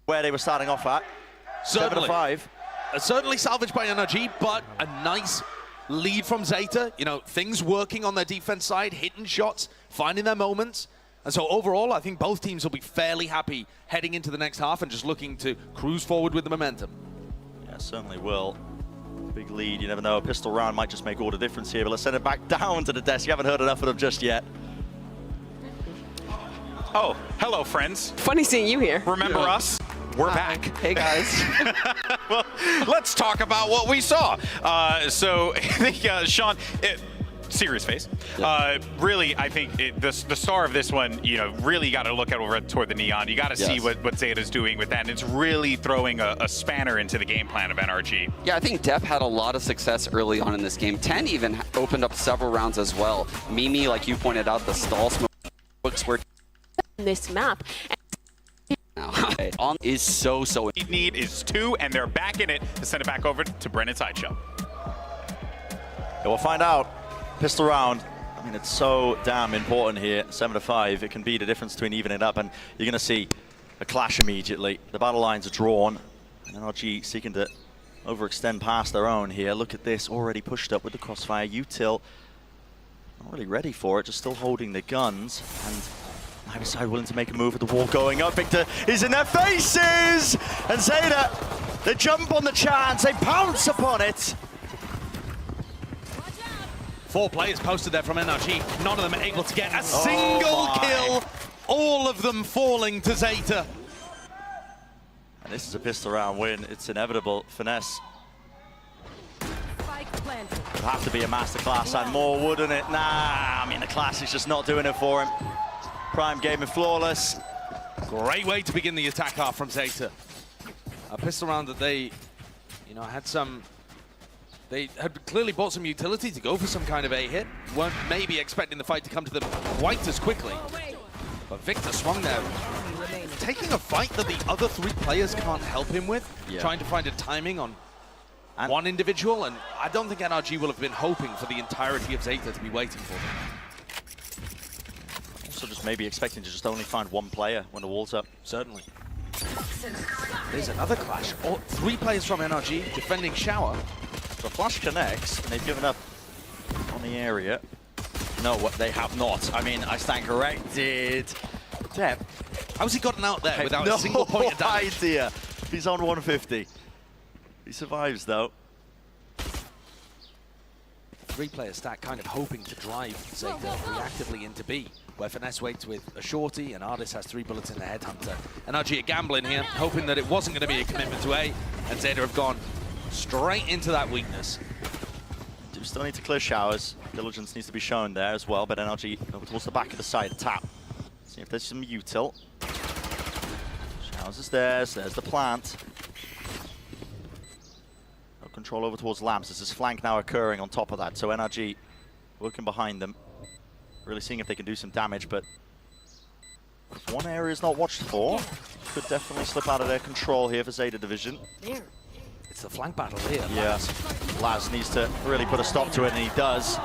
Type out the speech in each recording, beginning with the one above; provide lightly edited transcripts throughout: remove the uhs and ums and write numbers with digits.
where they were starting off at. Certainly. 7-5. Certainly salvaged by NRG, but a nice lead from ZETA. You know, things working on their defense side, hitting shots, finding their moments. And so overall, I think both teams will be fairly happy heading into the next half and just looking to cruise forward with the momentum. Yeah, certainly will. Big lead, you never know. A pistol round might just make all the difference here, but let's send it back down to the desk. You haven't heard enough of them just yet. Oh, hello, friends. Funny seeing you here. Remember us? We're back. Hey, guys. Well, let's talk about what we saw. So, I think, Sean, serious face. Yeah. Really, I think the star of this one, you know, really got to look at over toward the neon. You got to see what ZETA's doing with that, and it's really throwing a spanner into the game plan of NRG. Yeah, I think Depp had a lot of success early on in this game. 10 even opened up several rounds as well. Mimi, like you pointed out, the stall smokes were this map. On is so. Need is 2, and they're back in it to send it back over to Brennan Sideshow. Yeah, we'll find out. Pistol round. I mean, it's so damn important here. 7-5. It can be the difference between evening it up, and you're going to see a clash immediately. The battle lines are drawn. And NRG seeking to overextend past their own here. Look at this, already pushed up with the crossfire. Util not really ready for it, just still holding the guns. And neither side willing to make a move with the wall going up. Victor is in their faces! And ZETA, they jump on the chance, they pounce upon it. 4 players posted there from NRG. None of them are able to get a single kill. All of them falling to ZETA. And this is a pistol round win. It's inevitable. Finesse. It'd have to be a masterclass and more, wouldn't it? Nah, I mean, the class is just not doing it for him. Prime game and flawless. Great way to begin the attack half from ZETA. A pistol round that they, you know, had some... They had clearly bought some utility to go for some kind of a hit. Weren't maybe expecting the fight to come to them quite as quickly. But Victor swung there, taking a fight that the other 3 players can't help him with, trying to find a timing on one individual, and I don't think NRG will have been hoping for the entirety of ZETA to be waiting for them. Also just maybe expecting to just only find 1 player when the wall's up. Certainly. There's another clash. 3 players from NRG defending Shower. The flash connects, and they've given up on the area. No, they have not. I mean, I stand corrected. Depp. How's he gotten out there without a single point of damage? No idea. He's on 150. He survives, though. 3-player stack kind of hoping to drive ZETA reactively into B, where Finesse waits with a shorty and Artis has 3 bullets in the headhunter. NRG are gambling here, hoping that it wasn't going to be a commitment to A, and ZETA have gone straight into that weakness. Do still need to clear Showers. Diligence needs to be shown there as well, but NRG over towards the back of the side tap. See if there's some util. Showers is there, so there's the plant. No control over towards Lamps. There's this flank now occurring on top of that, so NRG working behind them. Really seeing if they can do some damage, but if one area is not watched for, could definitely slip out of their control here for ZETA Division. It's the flank battle here. Yeah, Laz needs to really put a stop to it, and he does.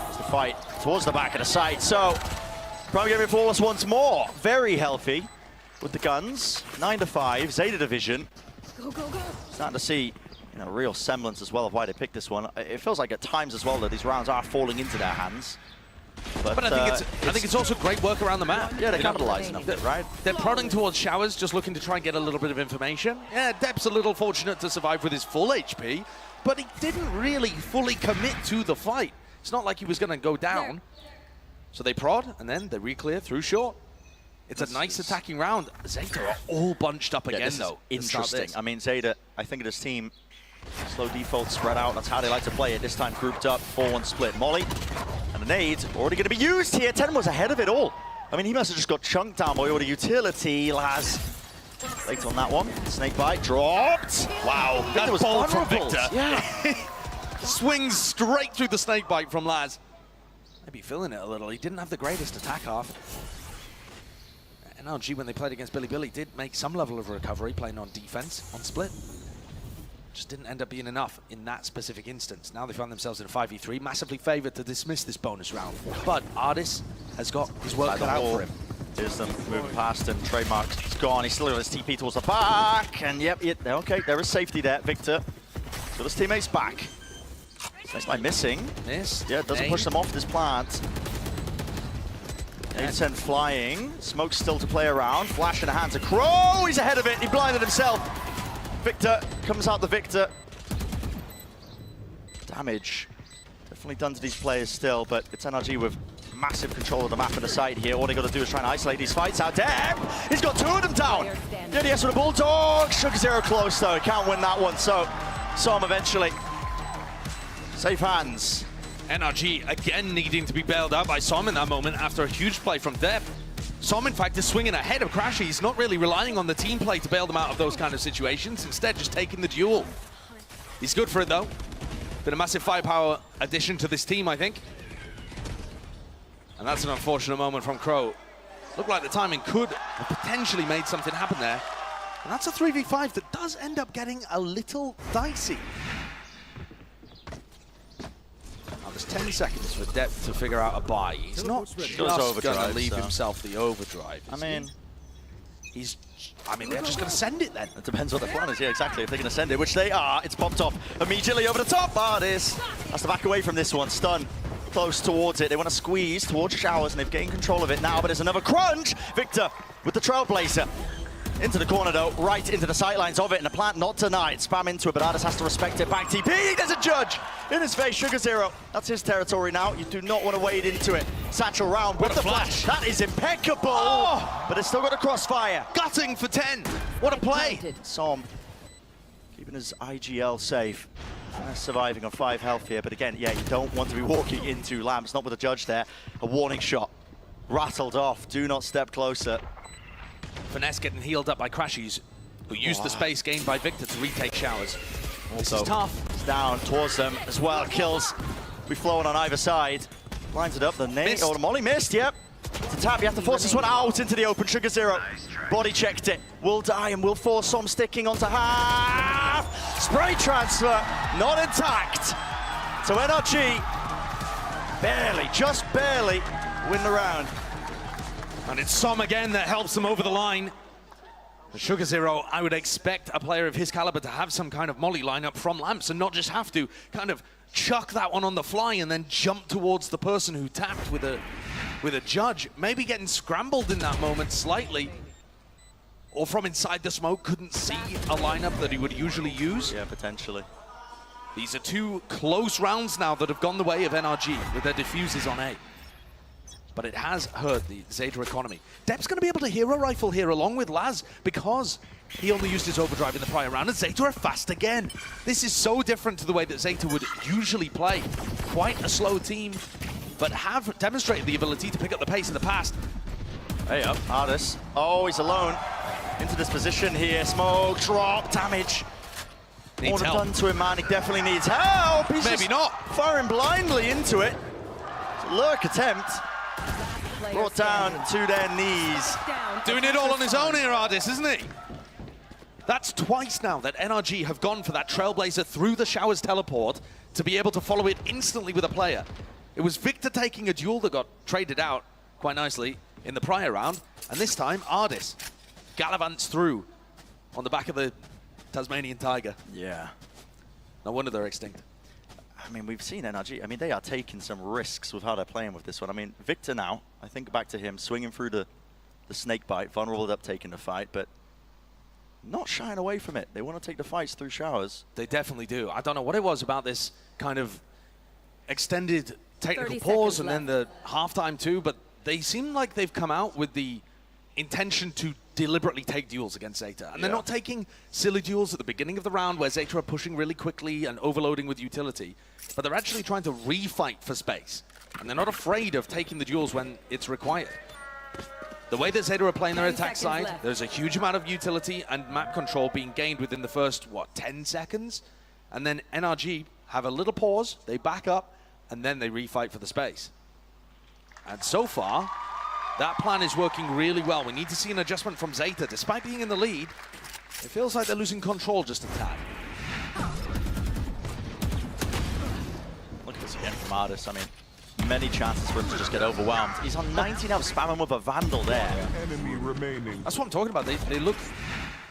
It's the fight towards the back of the site. So, Prime Gaming Flawless once more. Very healthy with the guns. 9-5, ZETA Division. Starting to see, you know, real semblance as well of why they picked this one. It feels like at times as well that these rounds are falling into their hands. But I think it's also great work around the map. Yeah, they're capitalizing on it, right? They're prodding towards Showers, just looking to try and get a little bit of information. Yeah, Depp's a little fortunate to survive with his full HP, but he didn't really fully commit to the fight. It's not like he was going to go down. So they prod, and then they re-clear through short. It's a nice attacking round. ZETA are all bunched up again, though. Interesting. I mean, ZETA, I think of this team, slow default, spread out. That's how they like to play it. This time grouped up, 4-1 split. Molly. And the nades already going to be used here. 10 was ahead of it all. I mean, he must have just got chunked down by all the utility. Laz late on that one. Snake bite dropped. Wow, that was bold from vulnerable. Victor. Yeah. Swings straight through the snake bite from Laz. Maybe feeling it a little. He didn't have the greatest attack half. NRG, when they played against Billy, did make some level of recovery playing on defense on split. Just didn't end up being enough in that specific instance. Now they find themselves in a 5v3, massively favored to dismiss this bonus round. But Artis has got his work cut out for him. Here's them moving past him. Trademark's gone. He's still got his TP towards the back. And yep, okay, there is safety there. Victor. So his teammates back. Nice by missing. Missed. Yeah, doesn't push them off this plant. 8-10 flying. Smoke's still to play around. Flash in the hands of Crow. He's ahead of it. He blinded himself. Victor comes out the victor. Damage definitely done to these players still, but it's NRG with massive control of the map and the site here. All they got to do is try and isolate these fights out. Damn! He's got 2 of them down. DDS with a Bulldog. Sugar close though. Can't win that one. So saw him eventually. Safe hands. NRG again needing to be bailed out by Som in that moment after a huge play from Deb. Som, in fact, is swinging ahead of Crashy. He's not really relying on the team play to bail them out of those kind of situations. Instead, just taking the duel. He's good for it, though. Been a massive firepower addition to this team, I think. And that's an unfortunate moment from Crow. Looked like the timing could have potentially made something happen there. And that's a 3v5 that does end up getting a little dicey. Now there's 10 seconds for Depp to figure out a buy. He's not just going to leave himself the overdrive. I mean, they're just going to send it then. It depends what the plan is, yeah, exactly. If they're going to send it, which they are, it's popped off immediately over the top. Artis has to back away from this one. Stun close towards it. They want to squeeze towards Showers, and they've gained control of it now, but there's another crunch. Victor with the Trailblazer. Into the corner, though, right into the sightlines of it, and the plant not denied. Spam into it, but Artis has to respect it. Back TP, there's a judge in his face. Sugar Zero, that's his territory now. You do not want to wade into it. Satchel round with the flash. That is impeccable, but it's still got a crossfire. Gutting for 10. What a play. Som keeping his IGL safe. Surviving on 5 health here, but again, yeah, you don't want to be walking into lamps, not with a judge there. A warning shot. Rattled off. Do not step closer. Finesse getting healed up by Crashies, who used the space gained by Victor to retake Showers. This is tough. It's down towards them as well. Kills be flowing on either side. Lines it up. The nade. Oh, the molly missed. Yep. To tap, you have to force this one out into the open. Sugar Zero body checked it. Will die and will force some sticking onto half. Spray transfer not intact. So NRG barely, just barely win the round. And it's Som again that helps them over the line. The Sugar Zero, I would expect a player of his caliber to have some kind of molly lineup from lamps and not just have to kind of chuck that one on the fly and then jump towards the person who tapped with a judge. Maybe getting scrambled in that moment slightly. Or from inside the smoke, couldn't see a lineup that he would usually use. Yeah, potentially. These are 2 close rounds now that have gone the way of NRG with their diffusers on A. But it has hurt the ZETA economy. Depp's going to be able to hero rifle here along with Laz because he only used his overdrive in the prior round, and ZETA are fast again. This is so different to the way that ZETA would usually play. Quite a slow team, but have demonstrated the ability to pick up the pace in the past. Hey up, Artis. Oh, he's alone. Into this position here. Smoke, drop, damage. Needs help. Done to him, man. He definitely needs help. He's Maybe just not. firing blindly into it. It's a lurk attempt. Brought down to their knees. Doing it all on his own here, Ardis, isn't he? That's twice now that NRG have gone for that Trailblazer through the Showers teleport to be able to follow it instantly with a player. It was Victor taking a duel that got traded out quite nicely in the prior round, and this time Ardis gallivants through on the back of the Tasmanian Tiger. Yeah. No wonder they're extinct. I mean, we've seen NRG. I mean, they are taking some risks with how they're playing with this one. I mean, Victor now, I think back to him, swinging through the snake bite, vulnerable up taking the fight, but not shying away from it. They want to take the fights through Showers. They definitely do. I don't know what it was about this kind of extended technical pause and then the halftime too, but they seem like they've come out with the intention to deliberately take duels against ZETA. And they're not taking silly duels at the beginning of the round where ZETA are pushing really quickly and overloading with utility, but they're actually trying to refight for space. And they're not afraid of taking the duels when it's required. The way that ZETA are playing their attack side, there's a huge amount of utility and map control being gained within the first, 10 seconds? And then NRG have a little pause, they back up, and then they refight for the space. And so far, that plan is working really well. We need to see an adjustment from ZETA. Despite being in the lead, it feels like they're losing control just a tad. Look at this again from Artis. I mean, many chances for him to just get overwhelmed. He's on 19 now, spamming with a Vandal there. Enemy remaining. That's what I'm talking about. They look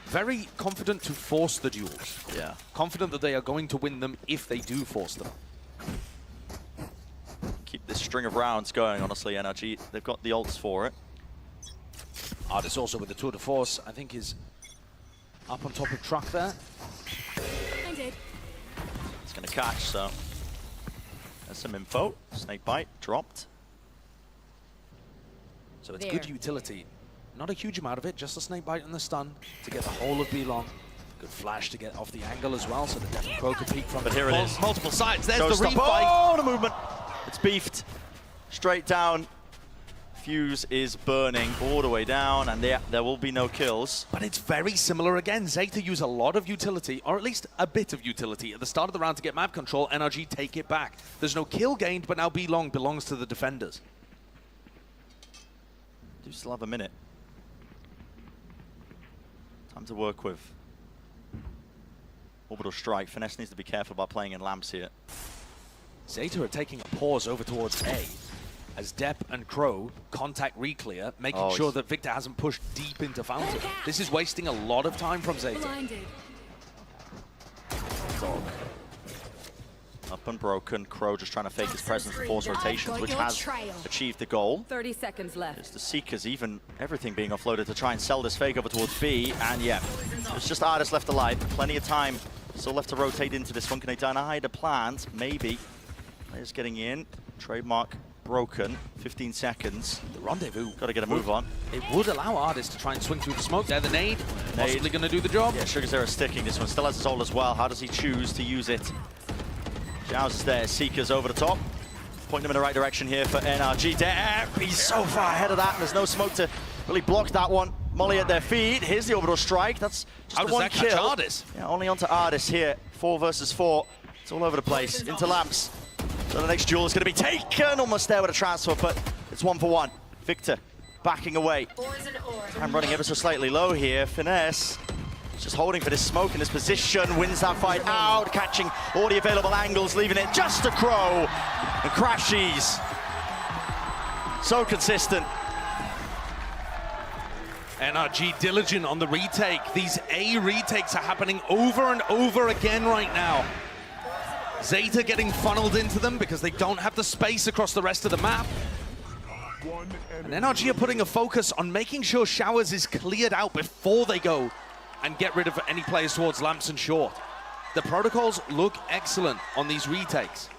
very confident to force the duels. Yeah. Confident that they are going to win them if they do force them. Keep this string of rounds going, honestly, NRG. They've got the ults for it. Artis also with the tour de force, I think, is up on top of truck there. It's going to catch, so there's some info. Snakebite dropped. So it's good utility. Not a huge amount of it, just a snakebite and the stun to get the whole of B-Long. Good flash to get off the angle as well, so the Death and Crow could peek from But here it is. multiple sides. There's Showstopper. the refight. Oh, the movement. It's beefed. Straight down. Fuse is burning all the way down, and there will be no kills. But it's very similar again. ZETA use a lot of utility, or at least a bit of utility, at the start of the round to get map control. NRG take it back. There's no kill gained, but now B-Long belongs to the defenders. Do still have a minute. Time to work with. Orbital strike. Finesse needs to be careful about playing in lamps here. ZETA are taking a pause over towards A, as Depp and Crow contact reclear, making sure that Victor hasn't pushed deep into Fountain. This is wasting a lot of time from ZETA. Dog. Up and broken. Crow just trying to fake his presence and force rotations, which has achieved the goal. 30 seconds left. It's the Seekers, even everything being offloaded to try and sell this fake over towards B. And yeah, it's just Artis left alive. Plenty of time still left to rotate into this one. Can they deny the plans? Maybe. Players getting in. Trademark broken. 15 seconds. The rendezvous. Got to get a move on. It would allow Artis to try and swing through the smoke there. The nade, possibly going to do the job. Yeah, Sugar Zero sticking. This one still has his ult as well. How does he choose to use it? Jaws is there. Seekers over the top. Pointing them in the right direction here for NRG. There. He's so far ahead of that, and there's no smoke to really block that one. Molly at their feet. Here's the orbital strike. That's just How the does one that catch kill. Artis? Yeah, only onto Artis here. 4 versus 4. It's all over the place. Into lamps. So the next duel is going to be taken. Almost there with a transfer, but it's 1 for 1. Victor backing away. I'm running ever so slightly low here. Finesse. Just holding for this smoke in this position, wins that fight out, catching all the available angles, leaving it just to Crow. And Crashies. So consistent. NRG diligent on the retake. These A retakes are happening over and over again right now. ZETA getting funneled into them because they don't have the space across the rest of the map. And NRG are putting a focus on making sure Showers is cleared out before they go and get rid of any players towards lamps and short. The protocols look excellent on these retakes.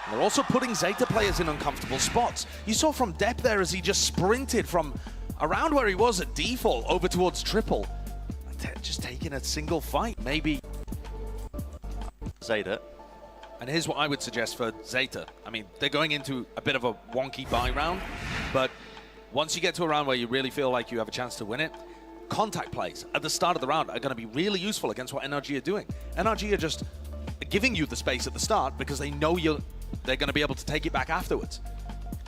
And they're also putting ZETA players in uncomfortable spots. You saw from Depp there as he just sprinted from around where he was at default over towards triple. Just taking a single fight, maybe. ZETA. And here's what I would suggest for ZETA. I mean, they're going into a bit of a wonky buy round, but once you get to a round where you really feel like you have a chance to win it, contact plays at the start of the round are going to be really useful against what NRG are doing. NRG are just giving you the space at the start because they know they're going to be able to take it back afterwards.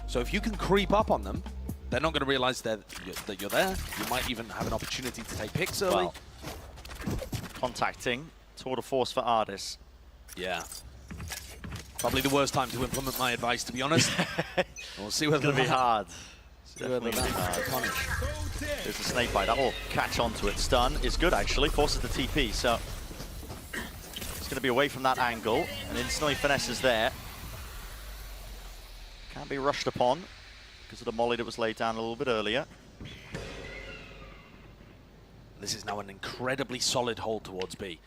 So if you can creep up on them, they're not going to realize that you're there. You might even have an opportunity to take picks early. Well, contacting. Tour de force for Artis. Yeah. Probably the worst time to implement my advice, to be honest. We'll see whether It's going to be hard. Definitely Definitely hard. There's a snake bite. That will catch onto it. Stun is good, actually. Forces the TP, so it's going to be away from that angle. And instantly Finesse is there. Can't be rushed upon because of the molly that was laid down a little bit earlier. This is now an incredibly solid hold towards B.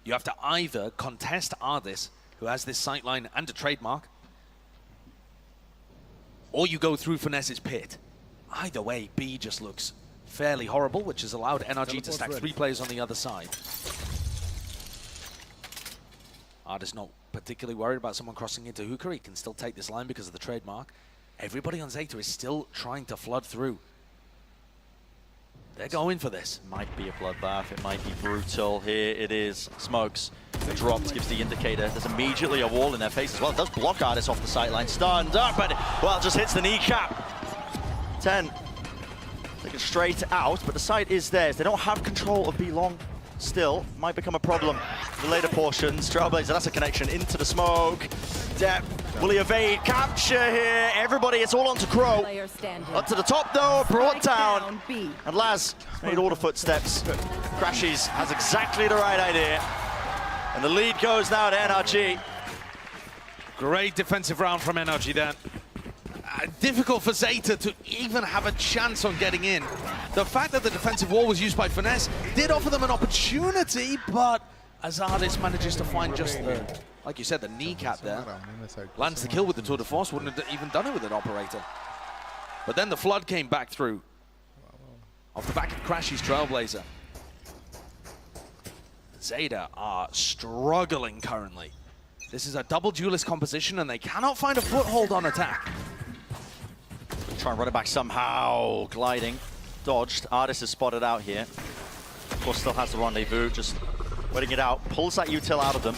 You have to either contest Artis, who has this sightline and a trademark, or you go through Finesse's pit. Either way, B just looks fairly horrible, which has allowed NRG to stack 3 players on the other side. Artis not particularly worried about someone crossing into Hookah. He can still take this line because of the trademark. Everybody on ZETA is still trying to flood through. They're going for this. Might be a bloodbath. It might be brutal. Here it is. Smokes. The dropped gives the indicator. There's immediately a wall in their face as well. It does block Artis off the sideline. Stunned up, but, well, just hits the kneecap. 10. Taken straight out, but the side is theirs. They don't have control of B-Long. still might become a problem. The later portions, Trailblazer, that's a connection into the smoke. Depp, will he evade? Capture here, everybody, it's all onto Crow. Up to the top though, brought down. And Laz made all the footsteps. Crashies has exactly the right idea. And the lead goes now to NRG. Great defensive round from NRG then. Difficult for ZETA to even have a chance on getting in. The fact that the defensive wall was used by Finesse did offer them an opportunity, but Azardis manages to find just the, like you said, the kneecap there. Lands the kill with the tour de force, wouldn't have even done it with an operator. But then the flood came back through. Off the back of Crashy's Trailblazer. ZETA are struggling currently. This is a double duelist composition and they cannot find a foothold on attack. Try and run it back somehow. Gliding. Dodged. Artist is spotted out here. Of course, still has the rendezvous. Just waiting it out. Pulls that util out of them.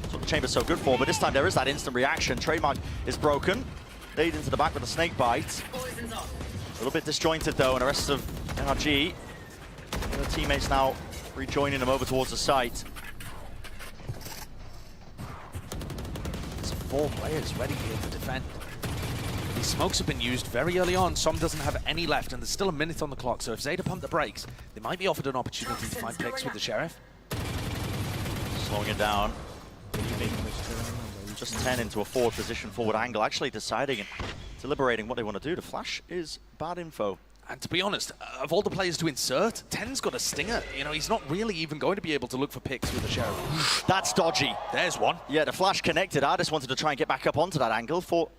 That's what the chamber's so good for. But this time there is that instant reaction. Trademark is broken. Laid into the back with a snake bite. A little bit disjointed though. And the rest of NRG. Their teammates now rejoining them over towards the site. There's 4 players ready here to defend. These smokes have been used very early on. Som doesn't have any left, and there's still a minute on the clock. So if ZETA pump the brakes, they might be offered an opportunity to find picks with the Sheriff. Slowing it down. Just 10 into a forward position, forward angle. Actually deciding and deliberating what they want to do. The flash is bad info. And to be honest, of all the players to insert, 10's got a stinger. You know, he's not really even going to be able to look for picks with the Sheriff. That's dodgy. There's one. Yeah, the flash connected. Artist wanted to try and get back up onto that angle. Thought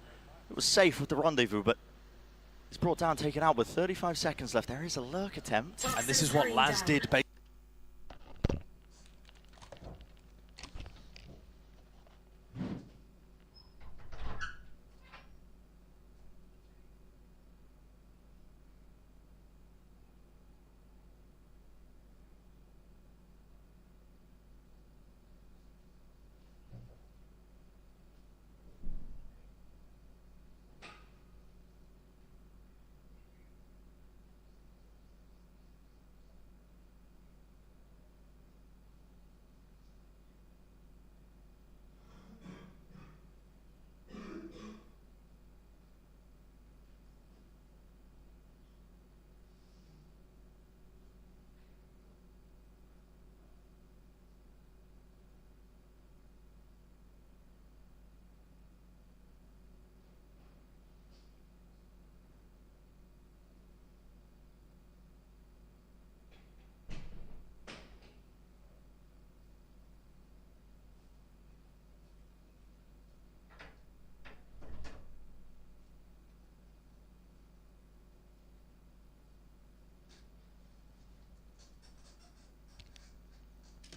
it was safe with the rendezvous, but he's brought down, taken out with 35 seconds left. There is a lurk attempt. And this is what Laz did.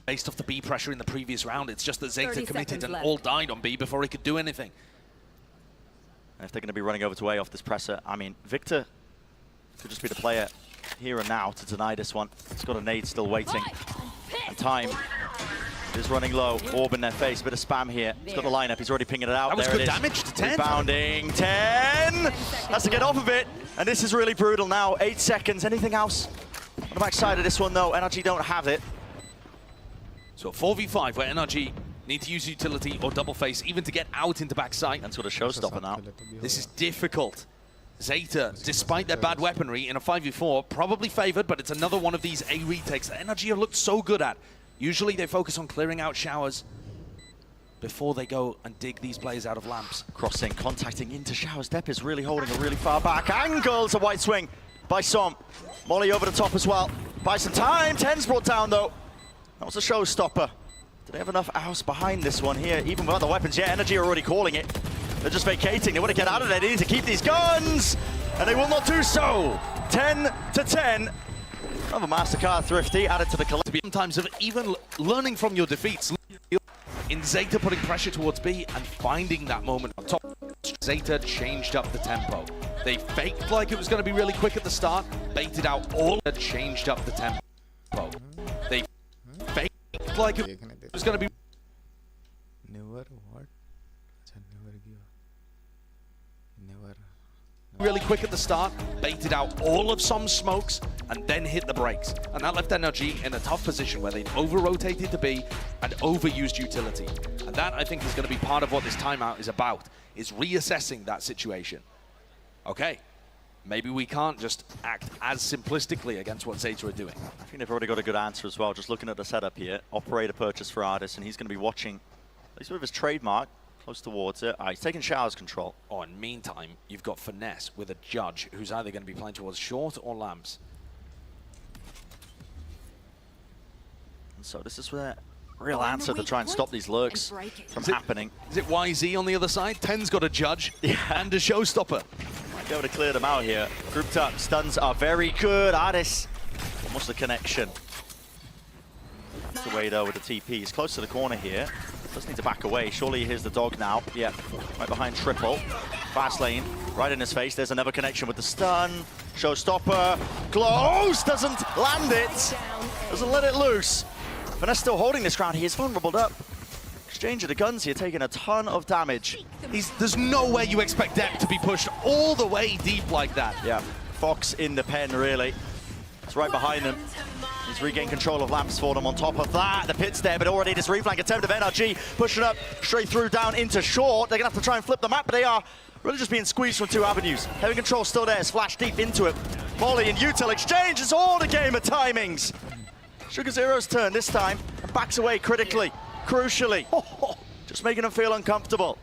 Based off the B pressure in the previous round, it's just that ZETA committed and all died on B before he could do anything. And if they're going to be running over to A off this presser, I mean, Victor could just be the player here and now to deny this one. He's got a nade still waiting. And time is running low. Orb in their face, bit of spam here. He's got the lineup, he's already pinging it out. That was there good it is. damage to 10. Rebounding, 10! Has to get off of it. And this is really brutal now. 8 seconds, anything else? On the backside of this one though, NRG don't have it. So 4v5 where NRG need to use utility or double face even to get out into backside. That's sort of showstopper now. This is difficult. ZETA, despite their bad weaponry in a 5v4, probably favored, but it's another one of these A retakes that NRG have looked so good at. Usually they focus on clearing out showers before they go and dig these players out of lamps. Crossing, contacting into showers. Depp is really holding a really far back angle. It's a white swing by Som. Molly over the top as well. Buy some time. 10's brought down though. That was a showstopper. Do they have enough house behind this one here? Even without the weapons, yeah, NRG are already calling it. They're just vacating. They want to get out of there. They need to keep these guns, and they will not do so. 10 to 10. Another MasterCard Thrifty added to the collective. Sometimes of even learning from your defeats. In ZETA putting pressure towards B and finding that moment on top. ZETA changed up the tempo. They faked like it was going to be really quick at the start, baited out all that changed up the tempo. They faked like it was going to be... Never what? Never give. Never. really quick at the start, baited out all of some smokes, and then hit the brakes. And that left NRG in a tough position where they'd over-rotated to B and overused utility. And that, I think, is going to be part of what this timeout is about, is reassessing that situation. Okay, maybe we can't just act as simplistically against what ZETA are doing. I think they've already got a good answer as well. Just looking at the setup here, operator purchase for Artis, and he's going to be watching, at least with his trademark, close towards it. He's taking showers control. Oh, and meantime, you've got Finesse with a judge who's either going to be playing towards short or lamps. And so this is where real answer to try and stop these lurks from happening. Is it YZ on the other side? Ten's got a judge and a showstopper. Might be able to clear them out here. Grouped up, stuns are very good. Artis, almost a connection. To Wade with the TP. He's close to the corner here. Does need to back away. Surely he hears the dog now. Yeah, right behind Triple. Fast lane, right in his face. There's another connection with the stun. Showstopper, close, doesn't land it. Doesn't let it loose. Finesse still holding this ground. He is vulnerable up. Exchange of the guns here, taking a ton of damage. There's no way you expect Depp to be pushed all the way deep like that. Yeah, Fox in the pen, really. It's right behind them. He's regained control of lamps for them. On top of that, the pit's there, but already this reflank attempt of NRG pushing up straight through down into short. They're gonna have to try and flip the map, but they are really just being squeezed from two avenues. Heavy control still there, splash deep into it. Molly and Util exchange, it's all a game of timings. Sugar Zero's turn this time, backs away critically, crucially. Just making them feel uncomfortable.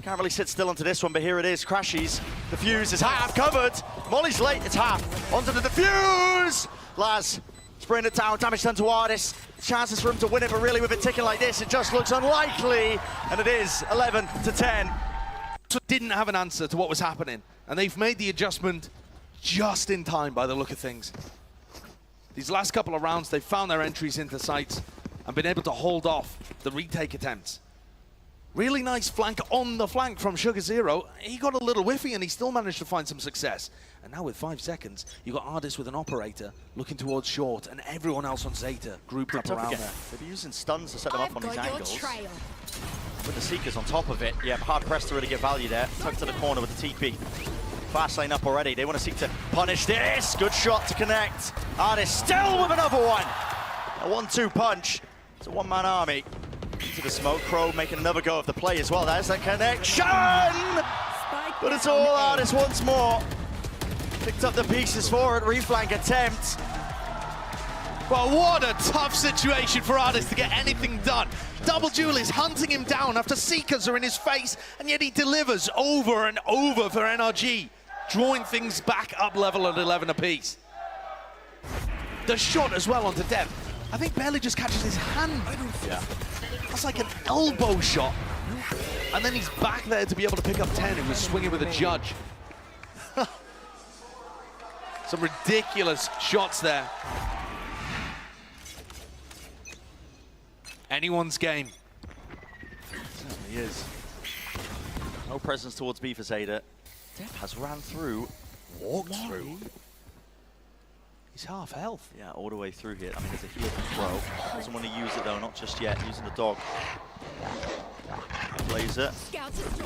Can't really sit still onto this one, but here it is, crashes. The fuse is half covered. Molly's late, it's half. Onto the defuse! Laz, spraying it down, damage done to Artis. Chances for him to win it, but really with it ticking like this, it just looks unlikely. And it is 11 to 10. So didn't have an answer to what was happening, and they've made the adjustment just in time by the look of things. These last couple of rounds, they've found their entries into sites and been able to hold off the retake attempts. Really nice flank on the flank from Sugar Zero. He got a little whiffy and he still managed to find some success. And now with 5 seconds, you've got Artis with an operator looking towards short and everyone else on ZETA grouped up around there. They'll be using stuns to set them up on these angles. With the Seekers on top of it. Yeah, hard pressed to really get value there. Tucked to the corner with the TP. Fast lane up already. They want to seek to punish this. Good shot to connect. Artis still with another one. A 1-2 punch. It's a one-man army. Into the smoke. Crow making another go of the play as well. There's the connection! But it's all Artis once more. Picked up the pieces for it. Reflank attempt. Well, what a tough situation for Artis to get anything done. Double Jewel is hunting him down after Seekers are in his face, and yet he delivers over and over for NRG, drawing things back up level at 11 apiece. The shot as well onto Dev. I think barely just catches his hand. Yeah. That's like an elbow shot. And then he's back there to be able to pick up 10, who was swinging with a judge. Some ridiculous shots there. Anyone's game. It certainly is. No presence towards B for ZETA. Depp has ran through. Walked through. He's half health. Yeah, all the way through here. I mean, there's a heal control. Doesn't want to use it though, not just yet. Using the dog. Laser.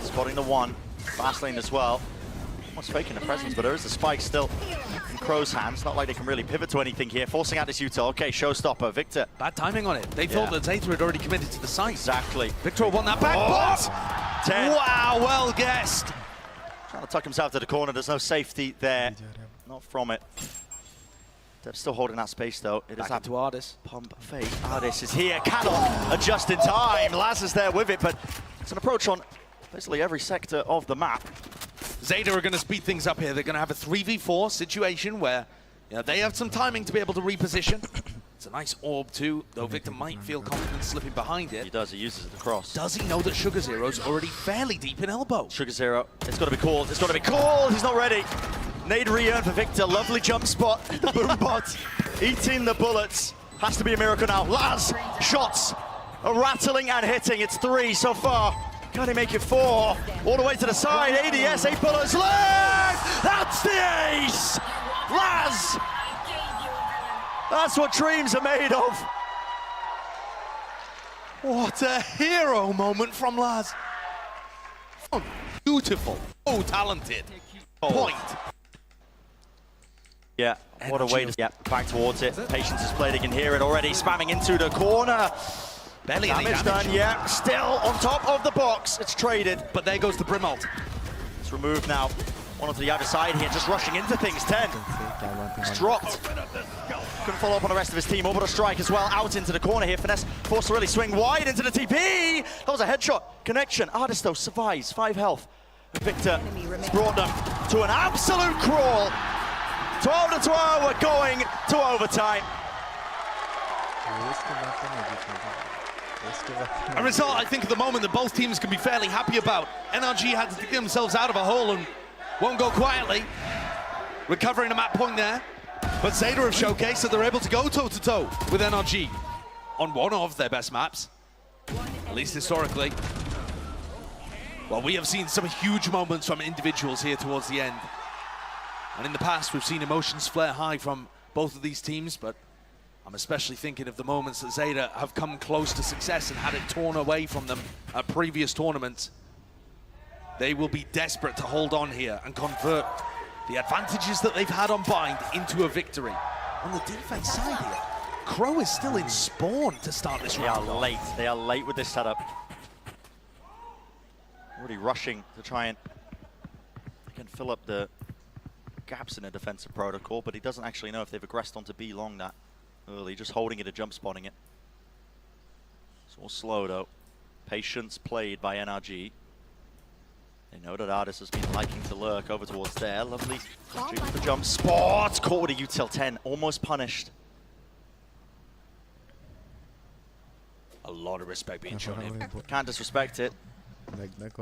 Spotting the one. Fast lane as well. Almost faking the presence, but there is a spike still in Crow's hands. Not like they can really pivot to anything here. Forcing out this util. Okay, showstopper. Victor. Bad timing on it. They thought that ZETA had already committed to the site. Exactly. Victor won that back, but 10. Wow, well guessed. Trying to tuck himself to the corner. There's no safety there. Not from it. They're still holding that space though. It is Back that to Artis. pump fake. Artis is here. Cannot adjust in time. Laz is there with it, but it's an approach on basically every sector of the map. ZETA are going to speed things up here. They're going to have a 3v4 situation where they have some timing to be able to reposition. It's a nice orb too, though Victor might feel confident slipping behind it. He does. He uses it across. Does he know that Sugar Zero's already fairly deep in elbow? Sugar Zero. It's got to be called. It's got to be called. He's not ready. Nade re-earn for Victor. Lovely jump spot. The boom bot eating the bullets. Has to be a miracle now. Laz, shots are rattling and hitting. It's 3 so far. Can he make it 4? All the way to the side. ADS, 8 bullets left. That's the ace. Laz. That's what dreams are made of. What a hero moment from Laz. Oh, beautiful. So talented. point. Yeah, what a way to get back towards it. Patience is played, he can hear it already, spamming into the corner. Barely any Damage damage. done, yeah. Still on top of the box, it's traded. But there goes the BRUHHH. It's removed now. One onto the other side here, just rushing into things. 10. It's dropped. Couldn't follow up on the rest of his team. Orbital strike as well, out into the corner here. Finesse forced to really swing wide into the TP. That was a headshot. Connection. Artist though survives, 5 health. Victor has brought them to an absolute crawl. 12 to 12, we're going to overtime. A result, I think, at the moment that both teams can be fairly happy about. NRG had to dig themselves out of a hole and won't go quietly. Recovering a map point there. But ZETA have showcased that they're able to go toe-to-toe with NRG on one of their best maps, at least historically. Well, we have seen some huge moments from individuals here towards the end. And in the past, we've seen emotions flare high from both of these teams, but I'm especially thinking of the moments that ZETA have come close to success and had it torn away from them at previous tournaments. They will be desperate to hold on here and convert the advantages that they've had on Bind into a victory. On the defense side here, Crow is still in spawn to start this round. They are late with this setup. Already rushing to try and again fill up the gaps in a defensive protocol, but he doesn't actually know if they've aggressed onto B long that early, just holding it and jump spotting it. It's all slow though. Patience played by NRG. They know that Artist has been liking to lurk over towards there. Lovely the jump spot. Caught with a util 10, almost punished. A lot of respect being shown here. Can't disrespect it.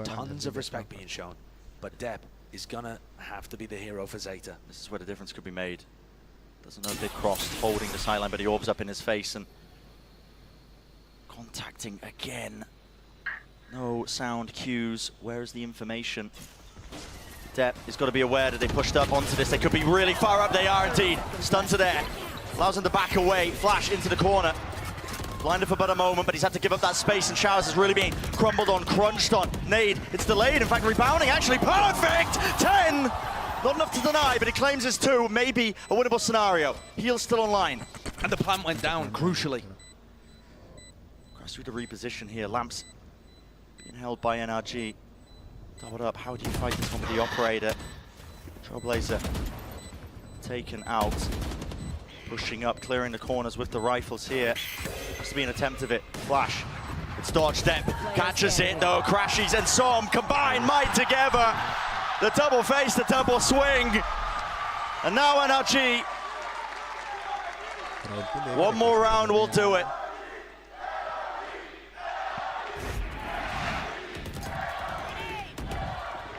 Tons of respect being shown. But Deb is gonna have to be the hero for ZETA. This is where the difference could be made. Doesn't know if they've crossed, holding the sideline, but he orbs up in his face and contacting again. No sound cues. Where is the information? Depp has got to be aware that they pushed up onto this. They could be really far up. They are indeed. Stun to there. Allows him to back away. Flash into the corner. Blinded for but a moment, but he's had to give up that space, and Showers is really being crumbled on, crunched on. Nade, it's delayed. In fact, rebounding actually perfect. 10. Not enough to deny, but he claims his 2. Maybe a winnable scenario. Heel's still online. And the plant went down, crucially. Cross through the reposition here. Lamps being held by NRG. Doubled up. How do you fight this one with the operator? Trailblazer taken out. Pushing up, clearing the corners with the rifles here. Has to be an attempt of it. Flash. It's dodged. Depp catches it though. Crashies and Som combine might together. The double face, the double swing. And now NRG. One more round will do it.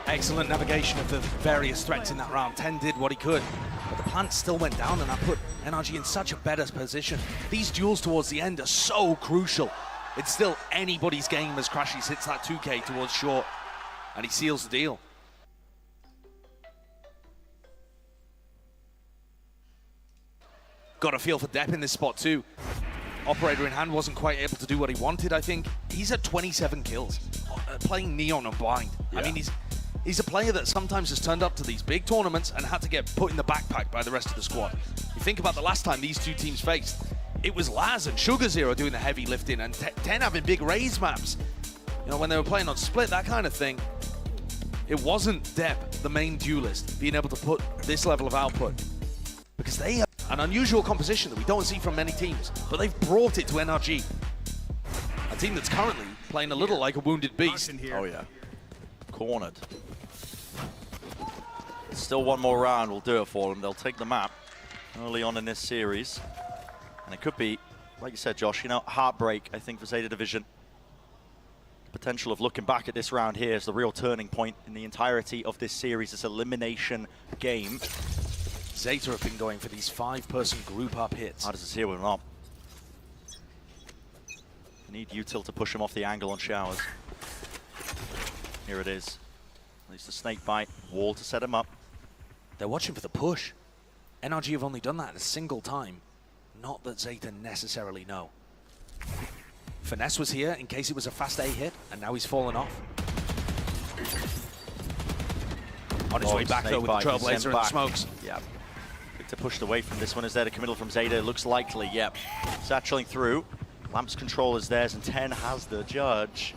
Excellent navigation of the various threats in that round. 10 did what he could, but the plant still went down, and that put NRG in such a better position. These duels towards the end are so crucial. It's still anybody's game as Crashies hits that 2K towards short, and he seals the deal. Got a feel for Depp in this spot too. Operator in hand wasn't quite able to do what he wanted, I think. He's at 27 kills, playing Neon on Blind. Yeah. I mean, he's a player that sometimes has turned up to these big tournaments and had to get put in the backpack by the rest of the squad. You think about the last time these two teams faced, it was Laz and Sugar Zero doing the heavy lifting and 10 having big raise maps. You know, when they were playing on Split, that kind of thing. It wasn't Depp, the main duelist, being able to put this level of output. Because they have an unusual composition that we don't see from many teams, but they've brought it to NRG. A team that's currently playing a little like a wounded beast. Oh yeah. Cornered. Still one more round will do it for them. They'll take the map early on in this series. And it could be, like you said, Josh, you know, heartbreak, I think, for ZETA Division. The potential of looking back at this round here is the real turning point in the entirety of this series. This elimination game. ZETA have been going for these 5-person group up hits. Artist is here with an op. Need util to push him off the angle on Showers. Here it is. At least a snake bite, wall to set him up. They're watching for the push. NRG have only done that a single time. Not that ZETA necessarily know. Finesse was here in case it was a fast A hit, and now he's fallen off. On his way back though with the Trailblazer and the smokes. Yeah. Victor pushed away from this one. Is there a committal from ZETA? Looks likely, yep. Satcheling through. Lamp's control is theirs, and 10 has the judge.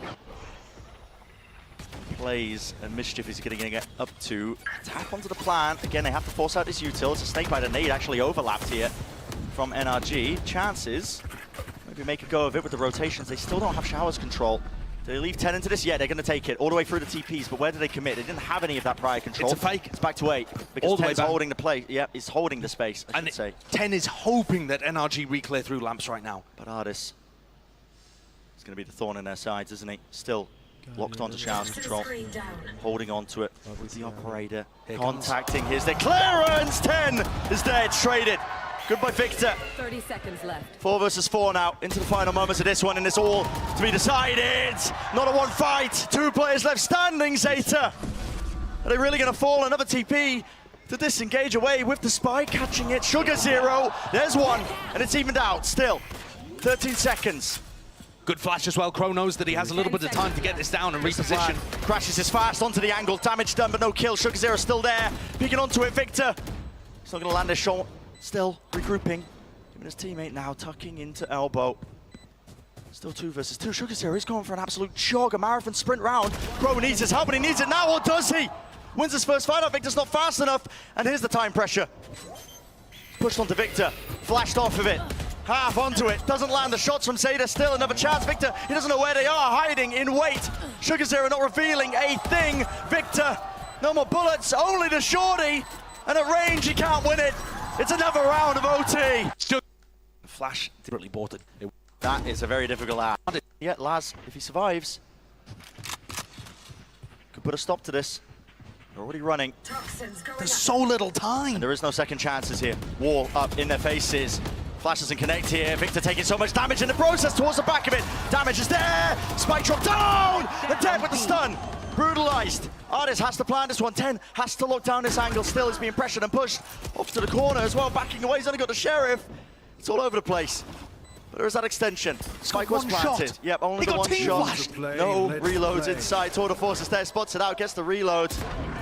Plays and Mischief is going to get up to. Tap onto the plant. Again, they have to force out this util. It's a snakebite nade actually overlapped here from NRG. Chances. Maybe make a go of it with the rotations. They still don't have showers control. Do they leave 10 into this? Yeah, they're going to take it all the way through the TPs, but where do they commit? They didn't have any of that prior control. It's a fake. It's back to 8. Because All the way 10's back. holding the play. Yeah, he's holding the space, I should say. 10 is hoping that NRG reclear through Lamps right now. But Ardis is going to be the thorn in their sides, isn't he? Still locked onto showers control. Holding on to it with the operator. Contacting his clearance! 10 is there, traded. Good by Victor. 30 seconds left. 4 versus 4 now, into the final moments of this one, and it's all to be decided. Not a one fight, 2 players left standing, ZETA. Are they really going to fall? Another TP to disengage away with the spy, catching it. Sugar 0, there's one, and it's evened out still. 13 seconds. Good flash as well. Crow knows that he has a little bit of time to get this down and reposition. Crashes his fast onto the angle, damage done but no kill. Sugar 0 still there, peeking onto it, Victor. He's not going to land his shot. Still regrouping. Him and his teammate now tucking into elbow. Still 2 versus 2. Sugar 0 is going for an absolute jog, a marathon sprint round. Crow needs his help and he needs it now, or does he? Wins his first fight out, Victor's not fast enough. And here's the time pressure. Pushed onto Victor, flashed off of it. Half onto it, doesn't land the shots from ZETA, still another chance. Victor, he doesn't know where they are, hiding in wait. Sugar 0 not revealing a thing. Victor, no more bullets, only the shorty. And at range, he can't win it. It's another round of OT. Flash deliberately bought it. That is a very difficult act. Yeah, Laz, if he survives, could put a stop to this. They're already running. There's so little time. And there is no second chances here. Wall up in their faces. Flash doesn't connect here. Victor taking so much damage in the process towards the back of it. Damage is there. Spike drop down. And dead with the stun. Brutalized. Ardis has to plan this one. 10 has to lock down this angle. Still is being pressured and pushed off to the corner as well. Backing away. He's only got the sheriff. It's all over the place. But there is that extension. Spike was planted. Shot. Yep, only He the got one team shot. flashed. No reloads inside. Tour de Force is there. Spots it out. Gets the reload.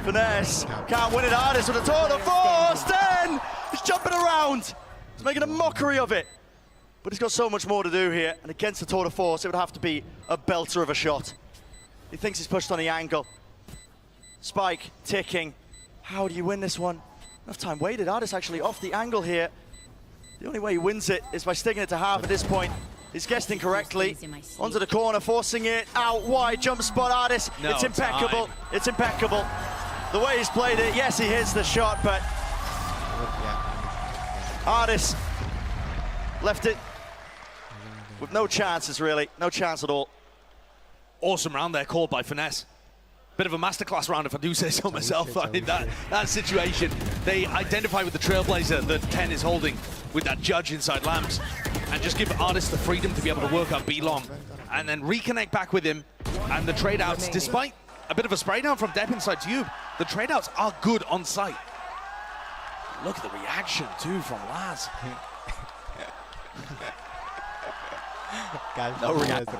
Finesse. Can't win it. Ardis with a Tour de Force. 10. He's jumping around. He's making a mockery of it. But he's got so much more to do here. And against the Tour de Force, it would have to be a belter of a shot. He thinks he's pushed on the angle. Spike ticking. How do you win this one? Enough time waited. Ardis actually off the angle here. The only way he wins it is by sticking it to half at this point. He's guessed incorrectly. Onto the corner, forcing it out wide. Jump spot, Ardis. No it's impeccable. time. It's impeccable. The way he's played it, yes, he hits the shot, but Ardis left it with no chances, really. No chance at all. Awesome round there called by Finesse. Bit of a masterclass round, if I do say so myself. I mean, that situation, they identify with the Trailblazer that 10 is holding with that judge inside Lamps, and just give Ardis the freedom to be able to work up B-long, and then reconnect back with him, and the trade-outs, despite a bit of a spray down from Depp inside Tube, the trade-outs are good on site. Look at the reaction, too, from Laz. No reaction.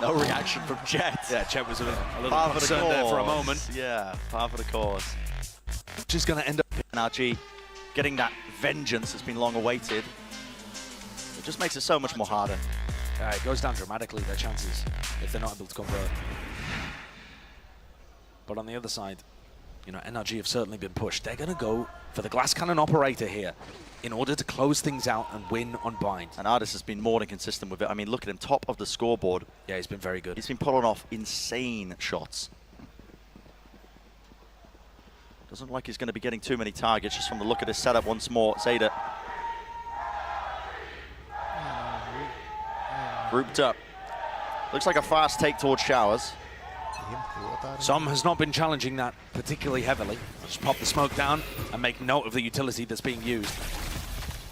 No reaction from Jet. Yeah, Chet was a little Par for the concerned there for a cause. moment. Yeah, par for the cause. Just going to end up... NRG getting that vengeance has been long awaited. It just makes it so much more harder. It goes down dramatically, their chances, if they're not able to convert. But on the other side, you know, NRG have certainly been pushed. They're going to go for the glass cannon operator here in order to close things out and win on bind. And Ardis has been more than consistent with it. I mean, look at him, top of the scoreboard. Yeah, he's been very good. He's been pulling off insane shots. Doesn't look like he's going to be getting too many targets just from the look at his setup once more. ZETA. Grouped up. Looks like a fast take towards showers. Som has not been challenging that particularly heavily. Just pop the smoke down and make note of the utility that's being used.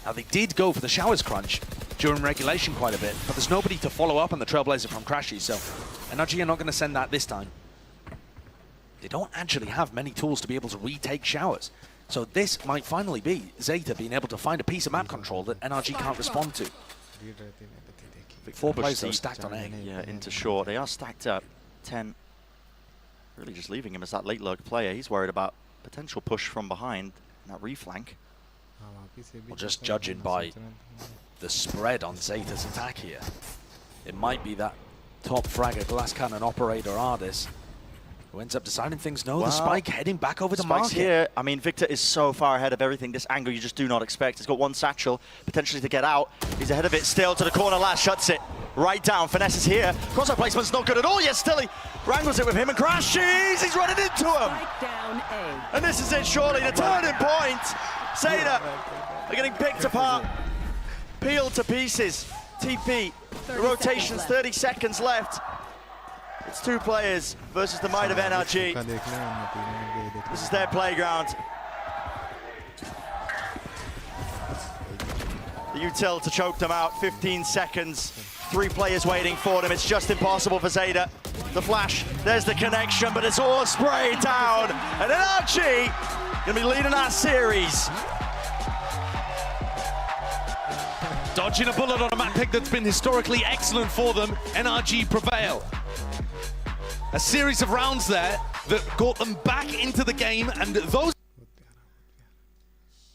Now, they did go for the showers crunch during regulation quite a bit, but there's nobody to follow up on the Trailblazer from Crashy, so NRG are not going to send that this time. They don't actually have many tools to be able to retake showers. So this might finally be ZETA being able to find a piece of map control that NRG can't respond to. 4 players though stacked on A. Yeah, into short. They are stacked up. 10 really just leaving him as that late lurk player. He's worried about potential push from behind and that reflank. Well, just judging by the spread on ZETA's attack here, it might be that top fragger glass cannon operator Ardis who ends up deciding things. No, the spike heading back over to Spike's market. here. I mean, Victor is so far ahead of everything. This angle you just do not expect. He's got one satchel, potentially to get out. He's ahead of it still to the corner last, shuts it right down. Finesse is here. Crosshair placement's not good at all. Yes, still he wrangles it with him and crashes. He's running into him. Down A. And this is it, surely, the turning point. ZETA are getting picked apart, peeled to pieces. TP, the rotation's 30 seconds left. It's 2 players versus the might of NRG. This is their playground. The util to choke them out, 15 seconds. 3 players waiting for them. It's just impossible for ZETA. The flash, there's the connection, but it's all sprayed down. And NRG gonna be leading that series. Dodging a bullet on a map pick that's been historically excellent for them, NRG prevail. A series of rounds there that got them back into the game, and those